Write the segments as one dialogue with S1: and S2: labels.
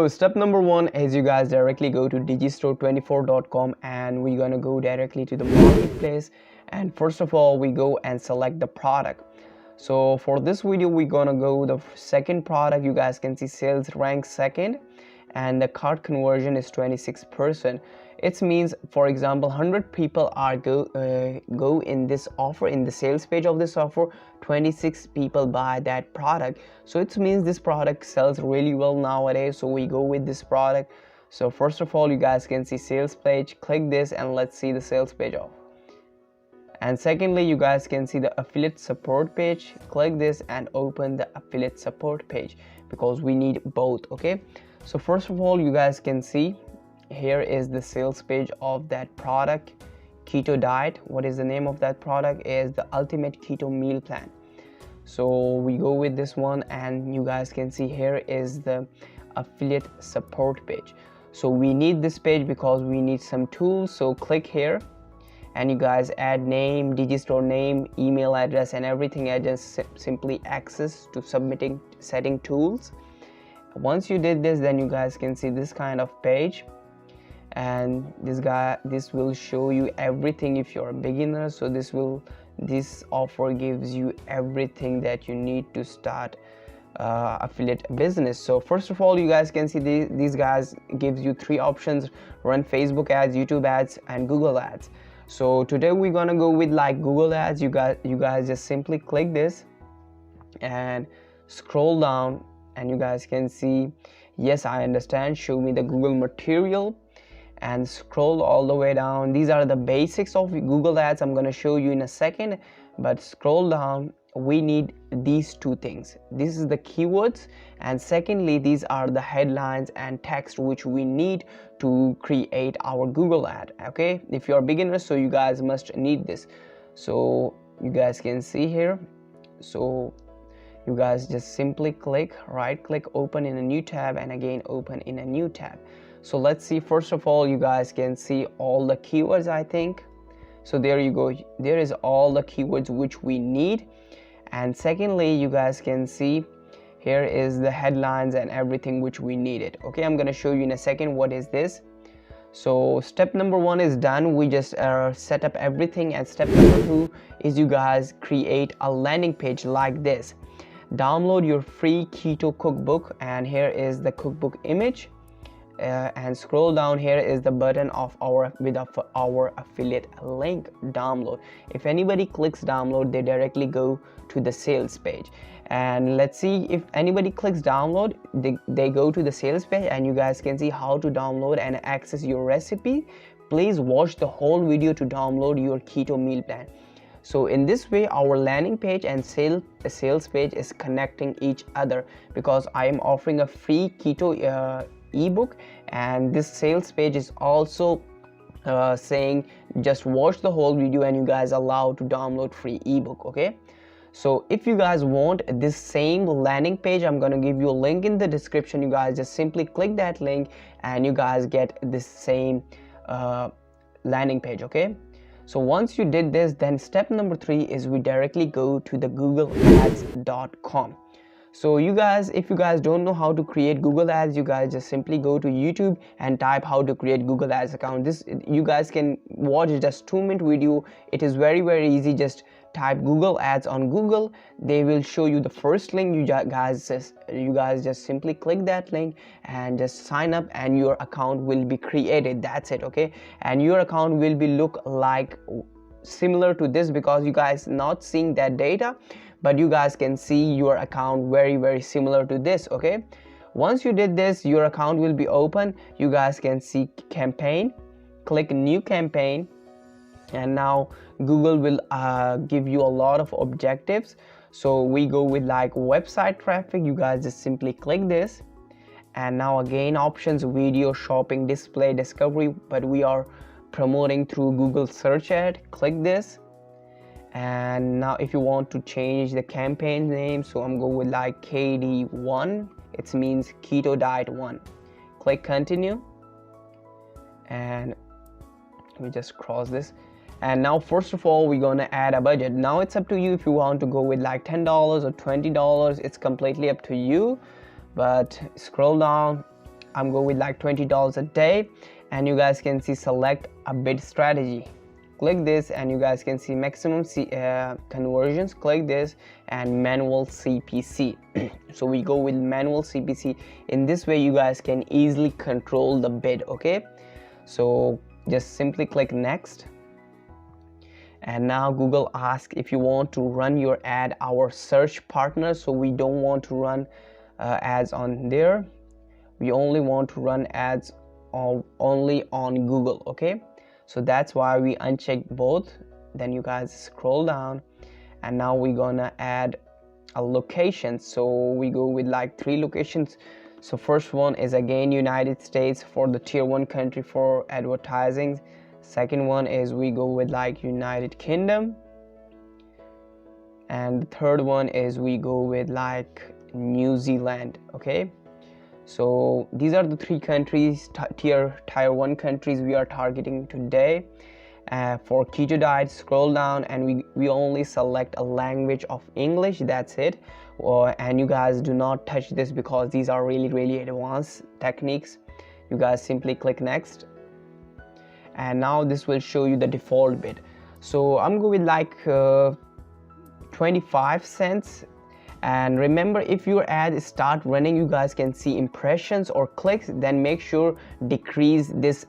S1: So step number one is you guys directly go to digistore24.com and we're gonna go directly to the marketplace, and first of all we go and select the product. So for this video we're gonna go the second product. You guys can see sales rank second and the cart conversion is 26%. It means, for example, 100 people are go in this offer, in the sales page of this offer, 26 people buy that product. So it means this product sells really well nowadays, so we go with this product. So first of all, you guys can see sales page, click this and let's see the sales page off. And secondly, you guys can see the affiliate support page, click this and open the affiliate support page because we need both. Okay, so first of all, you guys can see here is the sales page of that product, keto diet. What is the name of that product? Is the ultimate keto meal plan. So we go with this one and you guys can see here is the affiliate support page. So we need this page because we need some tools. So click here and you guys add name, Digistore name, email address and everything. I just simply access to submitting setting tools. Once you did this, then you guys can see this kind of page, and this will show you everything if you're a beginner. So this offer gives you everything that you need to start affiliate business. So first of all, you guys can see these guys gives you three options: run Facebook ads, YouTube ads and Google ads. So today we're gonna go with like Google ads. You guys just simply click this and scroll down and you guys can see yes, I understand, show me the Google material, and scroll all the way down. These are the basics of Google ads. I'm going to show you in a second, but scroll down. We need these two things. This is the keywords, and secondly these are the headlines and text which we need to create our Google ad. Okay, if you're beginners, so you guys must need this. So you guys can see here, so you guys just simply click, right click, open in a new tab, and again open in a new tab. So let's see. First of all, you guys can see all the keywords, I think. So there you go, there is all the keywords which we need. And secondly, you guys can see here is the headlines and everything which we needed. Okay, I'm going to show you in a second what is this. So step number one is done. We just set up everything, and step number two is you guys create a landing page like this. Download your free keto cookbook, and here is the cookbook image. And scroll down, here is the button of our affiliate link, download. If anybody clicks download, they directly go to the sales page. And let's see, if anybody clicks download, they go to the sales page, and you guys can see how to download and access your recipe. Please watch the whole video to download your keto meal plan. So in this way, our landing page and sales page is connecting each other, because I am offering a free keto ebook, and this sales page is also saying just watch the whole video and you guys are allowed to download free ebook. Okay, so if you guys want this same landing page, I'm gonna give you a link in the description. You guys just simply click that link and you guys get this same landing page. Okay, so once you did this, then step number three is we directly go to the googleads.com. So you guys, if you guys don't know how to create Google ads, you guys just simply go to YouTube and type how to create Google ads account. This you guys can watch just 2-minute video. It is very easy. Just type Google ads on Google. They will show you the first link. You guys just simply click that link and just sign up, and your account will be created. That's it. Okay, and your account will be look like similar to this, because you guys not seeing that data, but you guys can see your account very similar to this. Okay, once you did this, your account will be open. You guys can see campaign, click new campaign, and now Google will give you a lot of objectives. So we go with like website traffic. You guys just simply click this, and now again options, video, shopping, display, discovery, but we are promoting through Google search ad. Click this, and now if you want to change the campaign name, so I'm going with like KD1, it means keto diet 1. Click continue, and we just cross this. And now first of all, we're gonna add a budget. Now it's up to you if you want to go with like $10 or $20. It's completely up to you, but scroll down. I'm going with like $20 a day, and you guys can see select a bid strategy. Click this and you guys can see maximum conversions. Click this and manual CPC. So we go with manual CPC. In this way you guys can easily control the bid. Okay, so just simply click next. And now Google asks if you want to run your ad our search partner. So we don't want to run ads on there. We only want to run ads only on Google. Okay, so that's why we uncheck both. Then you guys scroll down, and now we're gonna add a location. So we go with like 3 locations. So first one is again United States for the tier 1 country for advertising. Second one is we go with like United Kingdom, and the third one is we go with like New Zealand. Okay, so these are the 3 countries, tier 1 countries we are targeting today. For keto diet, scroll down and we only select a language of English. That's it. And you guys do not touch this because these are really advanced techniques. You guys simply click next, and now this will show you the default bid. So I'm going with like 25 cents. And remember, if your ad start running, you guys can see impressions or clicks, then make sure decrease this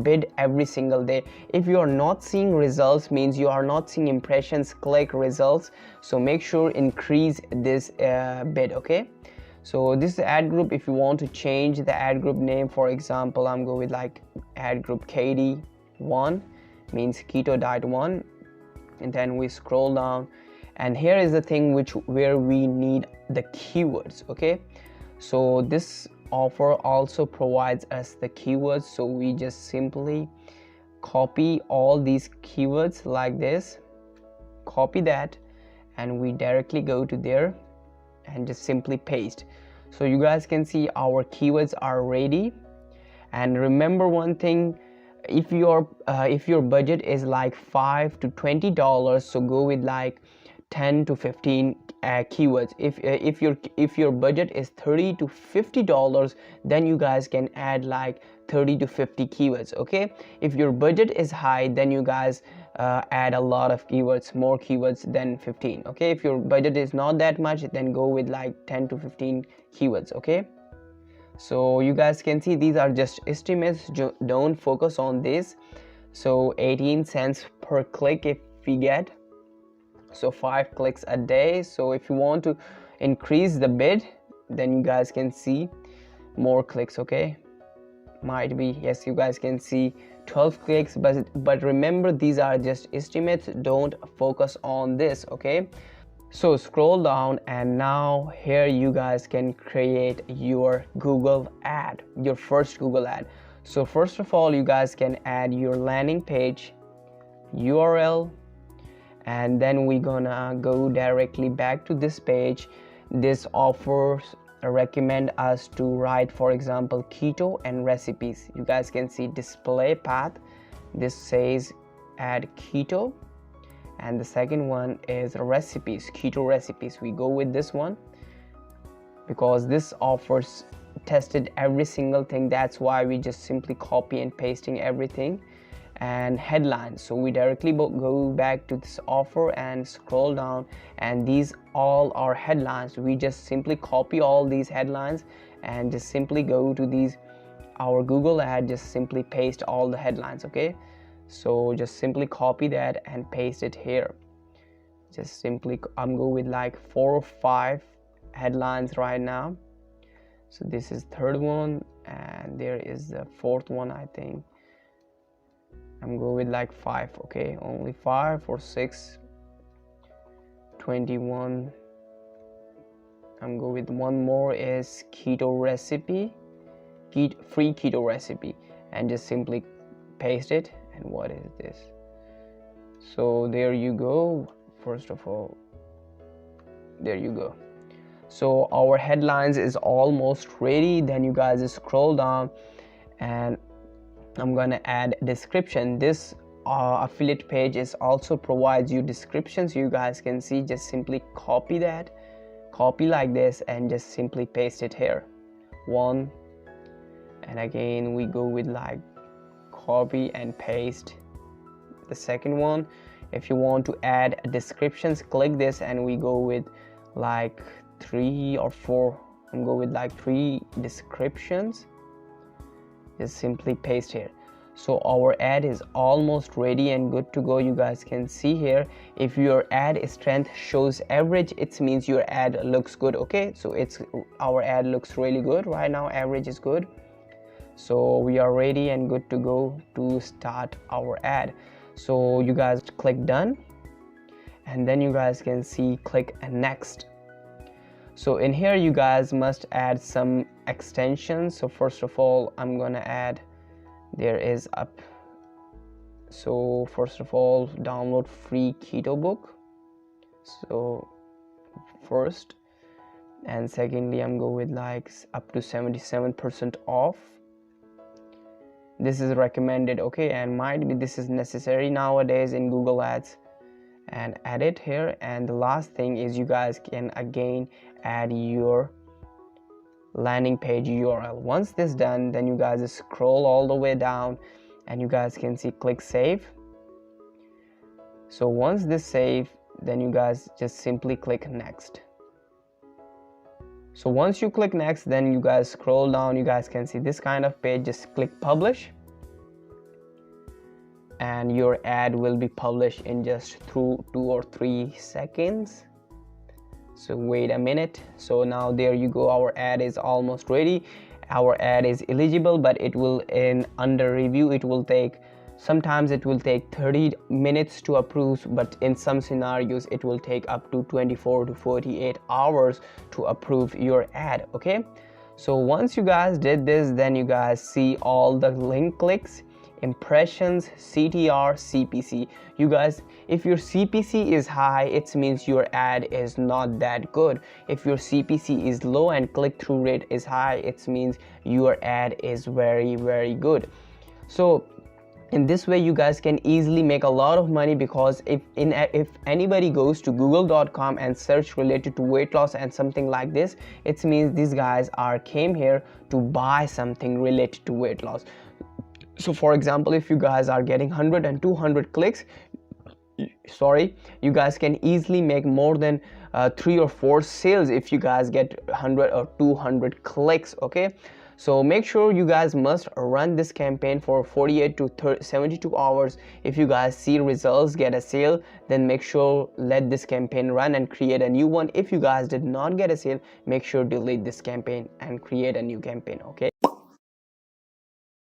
S1: bid every single day. If you are not seeing results, means you are not seeing impressions, click, results, so make sure increase this bid. Okay, so this is the ad group. If you want to change the ad group name, for example, I'm going with like ad group KD1, means keto diet 1, and then we scroll down. And here is the thing where we need the keywords. Okay, so this offer also provides us the keywords, so we just simply copy all these keywords like this, copy that, and we directly go to there and just simply paste. So you guys can see our keywords are ready. And remember one thing, if your budget is like $5 to $20, so go with like 10 to 15 keywords. If your budget is $30 to $50, then you guys can add like 30 to 50 keywords. Okay, if your budget is high, then you guys add a lot of keywords, more keywords than 15. Okay, if your budget is not that much, then go with like 10 to 15 keywords. Okay, so you guys can see these are just estimates, don't focus on this. So 18 cents per click if we get, so 5 clicks a day. So if you want to increase the bid, then you guys can see more clicks. Okay, might be, yes, you guys can see 12 clicks, but remember these are just estimates, don't focus on this. Okay, so scroll down, and now here you guys can create your Google ad, your first Google ad. So first of all, you guys can add your landing page URL, and then we're gonna go directly back to this page. This offers recommend us to write, for example, keto and recipes. You guys can see display path, this says add keto, and the second one is recipes, keto recipes. We go with this one because this offers tested every single thing. That's why we just simply copy and pasting everything. And headlines, so we directly go back to this offer and scroll down, and these all are headlines. We just simply copy all these headlines and just simply go to these our Google ad, just simply paste all the headlines. Okay, so just simply copy that and paste it here. Just simply I'm going with like 4 or 5 headlines right now. So this is third one, and there is the fourth one. I think I'm going with like 5. Okay, only 5 or 6, 21. I'm going with one more is keto recipe, free keto recipe, and just simply paste it. And what is this? So there you go. First of all, there you go. So our headlines is almost ready. Then you guys scroll down, and I'm gonna add description. This affiliate page is also provides you descriptions. You guys can see, just simply copy that, copy like this, and just simply paste it here. 1, and again we go with like copy and paste the second one. If you want to add descriptions, click this and we go with like 3 or 4. I'm go with like 3 descriptions. Just simply paste here. So our ad is almost ready and good to go. You guys can see here, if your ad strength shows average, it means your ad looks good. Okay, so our ad looks really good right now. Average is good, so we are ready and good to go to start our ad. So you guys click done, and then you guys can see click next. So in here you guys must add some extensions. So first of all, I'm gonna add, there is up, so first of all, download free keto book. So first, and secondly, I'm go with like up to 77% off. This is recommended, okay, and might be this is necessary nowadays in Google Ads, and add it here. And the last thing is you guys can again add your landing page URL. Once this done, then you guys scroll all the way down and you guys can see click save. So once this save, then you guys just simply click next. So once you click next, then you guys scroll down, you guys can see this kind of page. Just click publish and your ad will be published in just 2 or 3 seconds. So wait a minute. So now there you go, our ad is almost ready. Our ad is eligible, but it will in under review, it will take, sometimes it will take 30 minutes to approve, but in some scenarios it will take up to 24 to 48 hours to approve your ad. Okay, so once you guys did this, then you guys see all the link clicks, impressions, CTR, CPC. You guys, if your CPC is high, it means your ad is not that good. If your CPC is low and click-through rate is high, it means your ad is very good. So in this way you guys can easily make a lot of money, because if anybody goes to google.com and search related to weight loss and something like this, it means these guys came here to buy something related to weight loss. So for example, if you guys are getting 100 and 200 clicks, you guys can easily make more than 3 or 4 sales if you guys get 100 or 200 clicks. Okay, so make sure you guys must run this campaign for 48 to 72 hours. If you guys see results, get a sale, then make sure let this campaign run and create a new one. If you guys did not get a sale, make sure delete this campaign and create a new campaign. Okay.